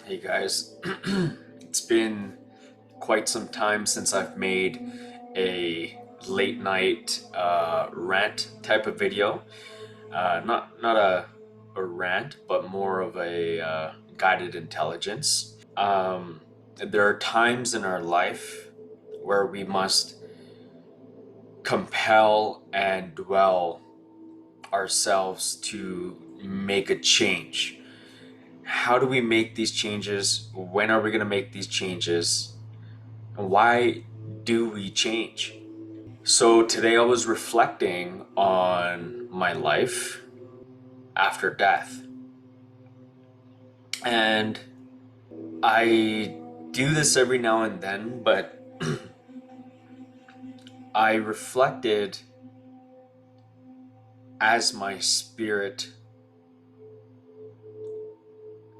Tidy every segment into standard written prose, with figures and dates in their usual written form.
Hey guys, it's been quite some time since I've made a late night rant type of video. Not a rant, but more of a guided intelligence. There are times in our life where we must compel and dwell ourselves to make a change. How do we make these changes? When are we going to make these changes? And why do we change? So today I was reflecting on my life after death. And I do this every now and then, but I reflected as my spirit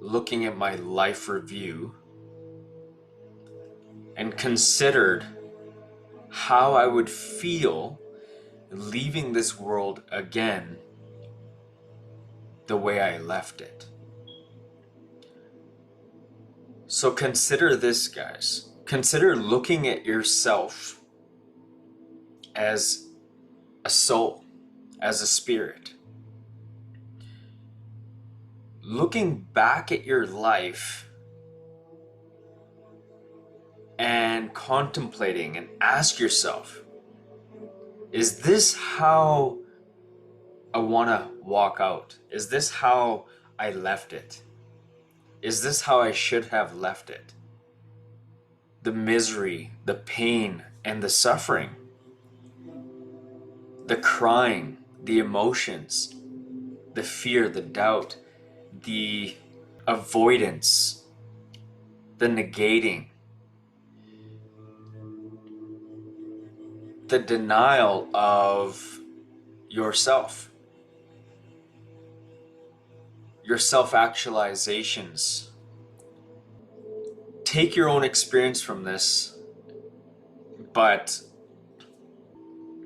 looking at my life review and considered how I would feel leaving this world again the way I left it. So consider this, guys. Consider looking at yourself as a soul, as a spirit. Looking back at your life and contemplating and ask yourself, is this how I want to walk out? Is this how I left it? Is this how I should have left it? The misery, the pain, and the suffering, the crying, the emotions, the fear, the doubt, the avoidance, the negating, the denial of yourself, your self-actualizations. Take your own experience from this, but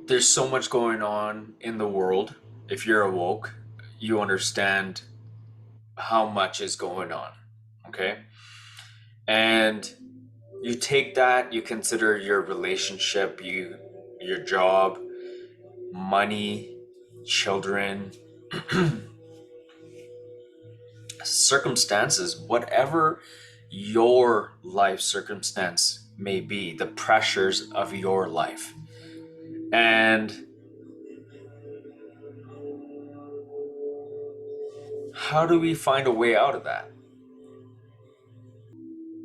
there's so much going on in the world. If you're awoke, you understand how much is going on, okay? And you take that, you consider your relationship, your job, money, children, circumstances, whatever your life circumstance may be, the pressures of your life. And how do we find a way out of that?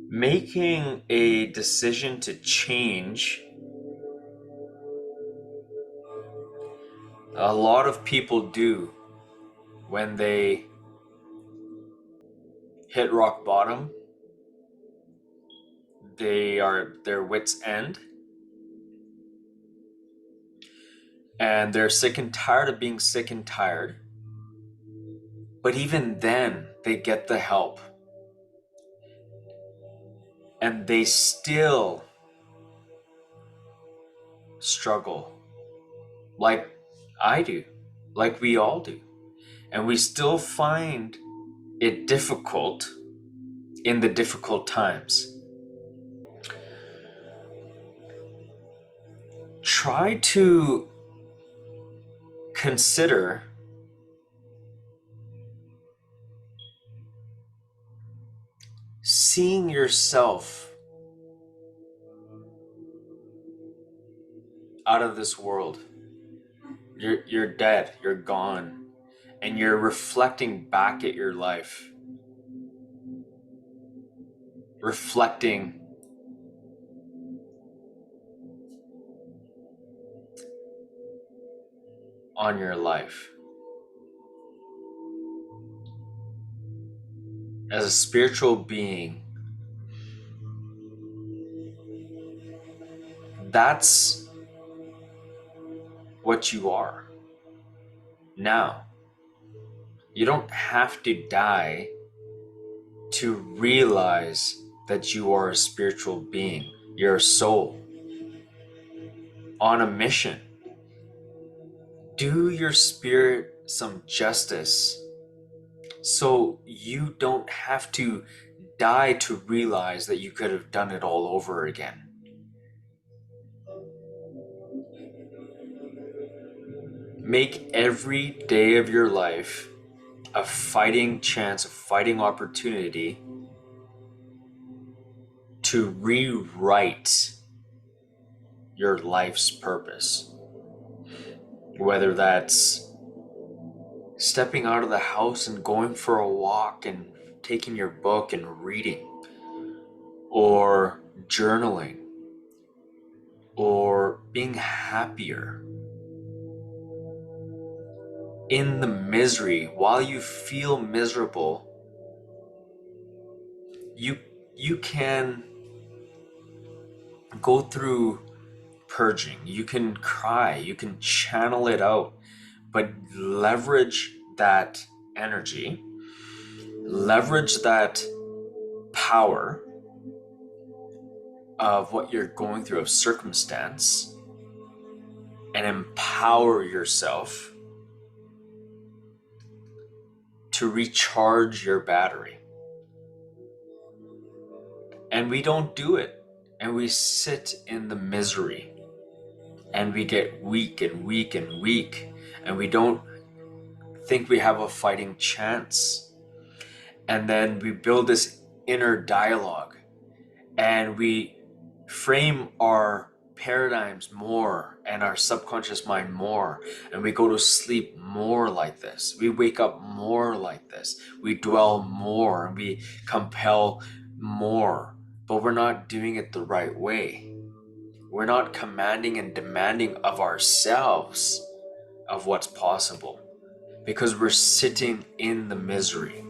Making a decision to change, a lot of people do when they hit rock bottom. They are their wits' end, and they're sick and tired of being sick and tired. But even then, they get the help, and they still struggle, like I do, like we all do. And we still find it difficult in the difficult times. Try to consider seeing yourself out of this world. You're dead, you're gone, and you're reflecting back at your life, reflecting on your life. As a spiritual being, that's what you are now. You don't have to die to realize that you are a spiritual being. You're a soul on a mission. Do your spirit some justice so you don't have to die to realize that you could have done it all over again. Make every day of your life a fighting chance, a fighting opportunity to rewrite your life's purpose. Whether that's stepping out of the house and going for a walk and taking your book and reading, or journaling, or being happier in the misery. While you feel miserable, you can go through purging, you can cry, you can channel it out, but leverage that energy, leverage that power of what you're going through, of circumstance, and empower yourself to recharge your battery. And we don't do it, and we sit in the misery, and we get weak and weak and weak, and we don't think we have a fighting chance. And then we build this inner dialogue, and we frame our paradigms more and our subconscious mind more, and we go to sleep more like this, we wake up more like this, we dwell more, and we compel more, but we're not doing it the right way. We're not commanding and demanding of ourselves of what's possible, because we're sitting in the misery.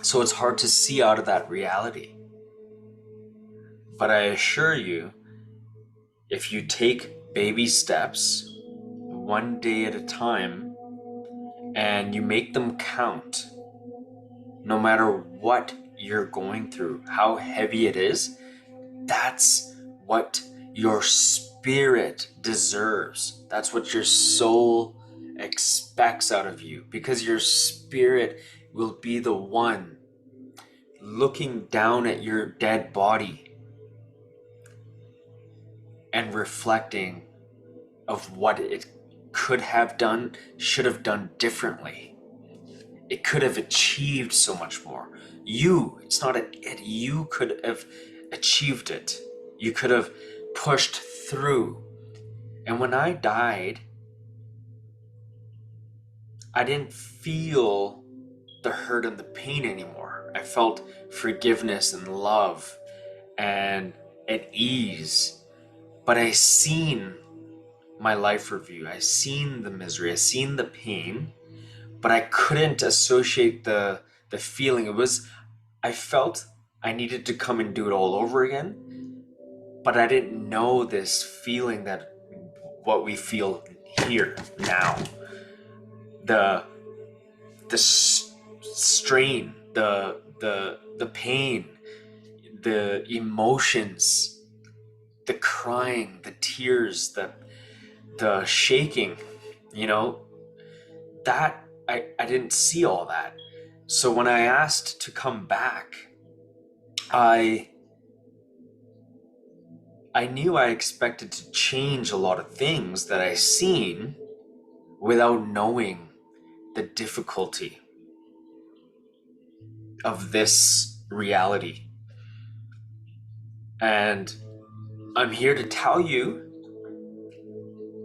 So it's hard to see out of that reality. But I assure you, if you take baby steps, one day at a time, and you make them count, no matter what you're going through, how heavy it is, that's what your spirit deserves. That's what your soul expects out of you, because your spirit will be the one looking down at your dead body and reflecting of what it could have done, should have done differently. It could have achieved so much more. You, it's not an it, you could have achieved it. You could have pushed through. And when I died, I didn't feel the hurt and the pain anymore. I felt forgiveness and love and at ease. But I seen my life review. I seen the misery. I seen the pain, but I couldn't associate the feeling. It was, I felt I needed to come and do it all over again, but I didn't know this feeling, that what we feel here now, the strain, the pain, the emotions, the crying, the tears, the shaking, that I didn't see all that. So when I asked to come back, I knew I expected to change a lot of things that I seen without knowing the difficulty of this reality. And I'm here to tell you,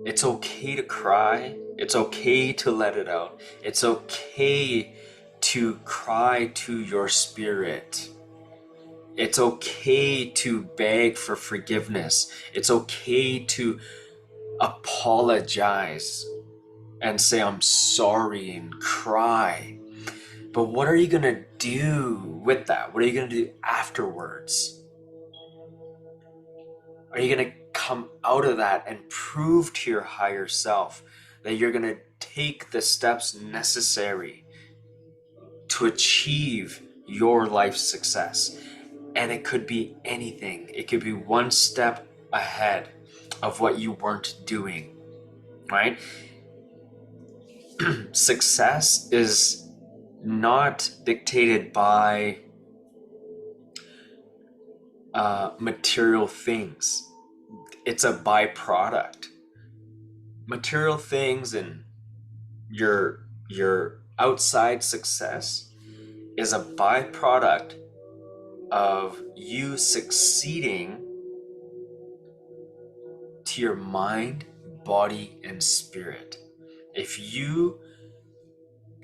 it's okay to cry. It's okay to let it out. It's okay to cry to your spirit. It's okay to beg for forgiveness. It's okay to apologize and say, I'm sorry, and cry. But what are you going to do with that? What are you going to do afterwards? Are you going to come out of that and prove to your higher self that you're going to take the steps necessary to achieve your life's success? And it could be anything. It could be one step ahead of what you weren't doing, right? Success is not dictated by material things. It's a byproduct. Material things and your outside success is a byproduct of you succeeding to your mind, body, and spirit. If you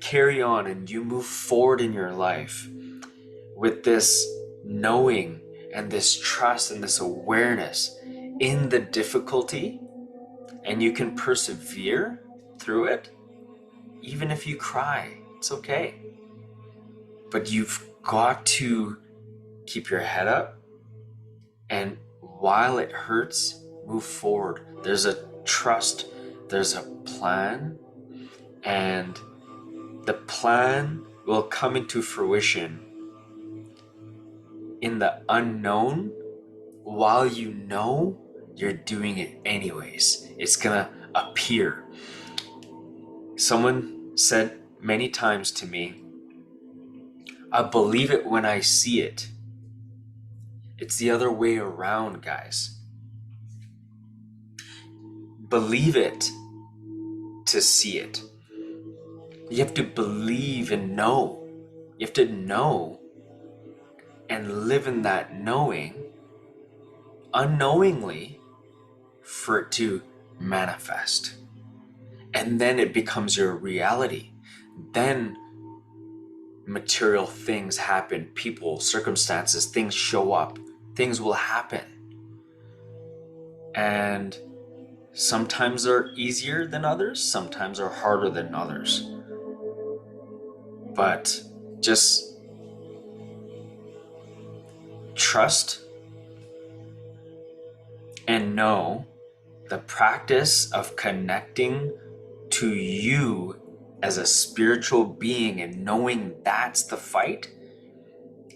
carry on and you move forward in your life with this knowing and this trust and this awareness in the difficulty, and you can persevere through it, even if you cry, it's okay. But you've got to keep your head up, and while it hurts, move forward. There's a trust, there's a plan, and the plan will come into fruition in the unknown while you know you're doing it anyways. It's gonna appear. Someone said many times to me, I believe it when I see it. It's the other way around, guys. Believe it to see it. You have to believe and know. You have to know and live in that knowing unknowingly for it to manifest. And then it becomes your reality. Then material things happen, people, circumstances, things show up, things will happen. And sometimes they're easier than others, sometimes they're harder than others. But just trust and know the practice of connecting to you as a spiritual being and knowing that's the fight.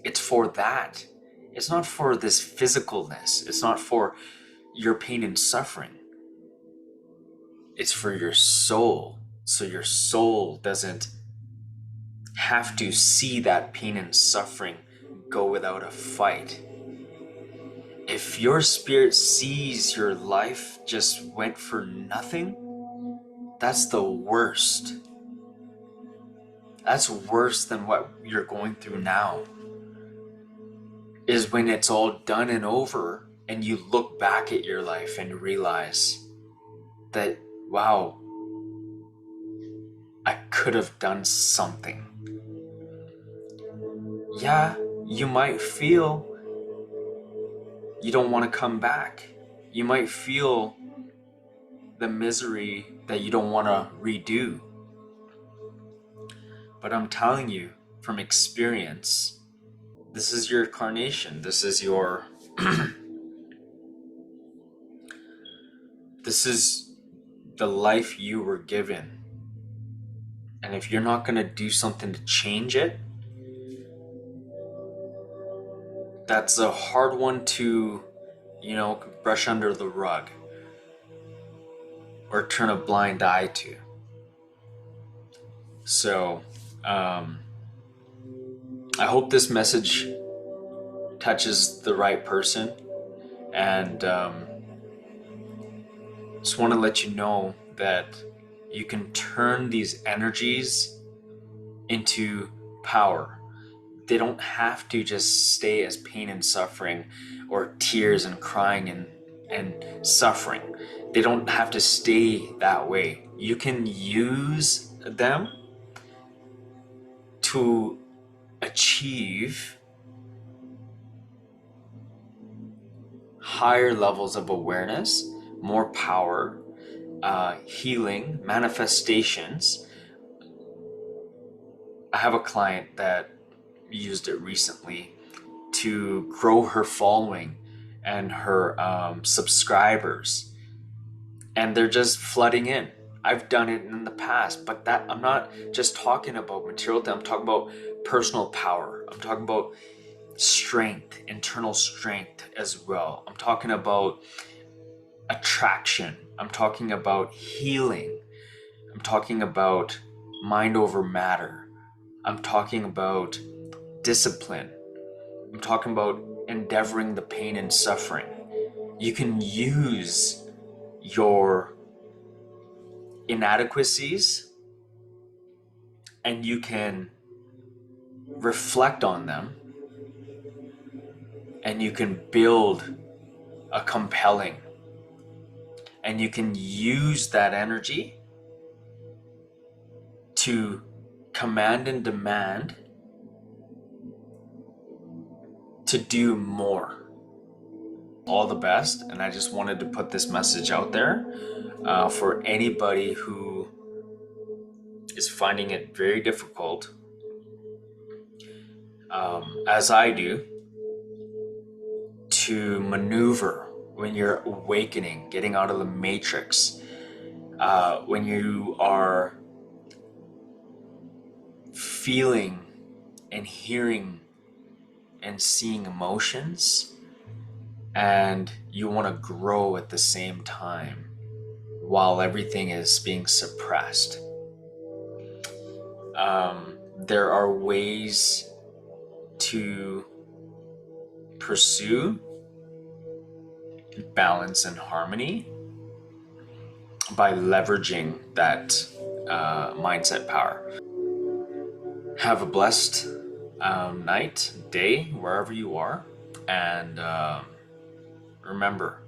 It's for that. It's not for this physicalness. It's not for your pain and suffering. It's for your soul. So your soul doesn't have to see that pain and suffering go without a fight. If your spirit sees your life just went for nothing, that's the worst. That's worse than what you're going through now. Is when it's all done and over and you look back at your life and realize that, wow, I could have done something. Yeah, you might feel you don't want to come back. You might feel the misery that you don't want to redo. But I'm telling you from experience, this is your carnation. This is your this is the life you were given. And if you're not going to do something to change it, that's a hard one to, brush under the rug or turn a blind eye to. So, I hope this message touches the right person, and just want to let you know that you can turn these energies into power. They don't have to just stay as pain and suffering or tears and crying and suffering. They don't have to stay that way. You can use them to achieve higher levels of awareness, more power, healing, manifestations. I have a client that used it recently to grow her following and her subscribers, and they're just flooding in. I've done it in the past, but that I'm not just talking about material things. I'm talking about personal power. I'm talking about strength, internal strength as well. I'm talking about attraction. I'm talking about healing. I'm talking about mind over matter. I'm talking about discipline. I'm talking about endeavoring the pain and suffering. You can use your inadequacies and you can reflect on them, and you can build a compelling, and you can use that energy to command and demand to do more. All the best, and I just wanted to put this message out there for anybody who is finding it very difficult, as I do, to maneuver when you're awakening, getting out of the matrix, when you are feeling and hearing and seeing emotions, and you want to grow at the same time while everything is being suppressed. There are ways to pursue balance and harmony by leveraging that mindset power. Have a blessed night, day, wherever you are, and remember,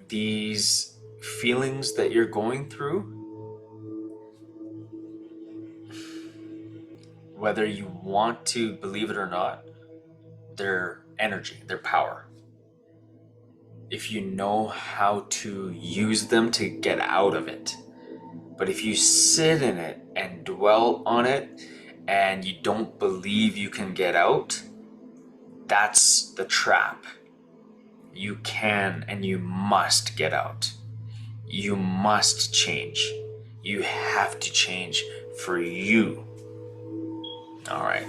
these feelings that you're going through, whether you want to believe it or not, they're energy, they're power. If you know how to use them to get out of it. But if you sit in it and dwell on it and you don't believe you can get out, that's the trap. You can and you must get out. You must change. You have to change for you. All right.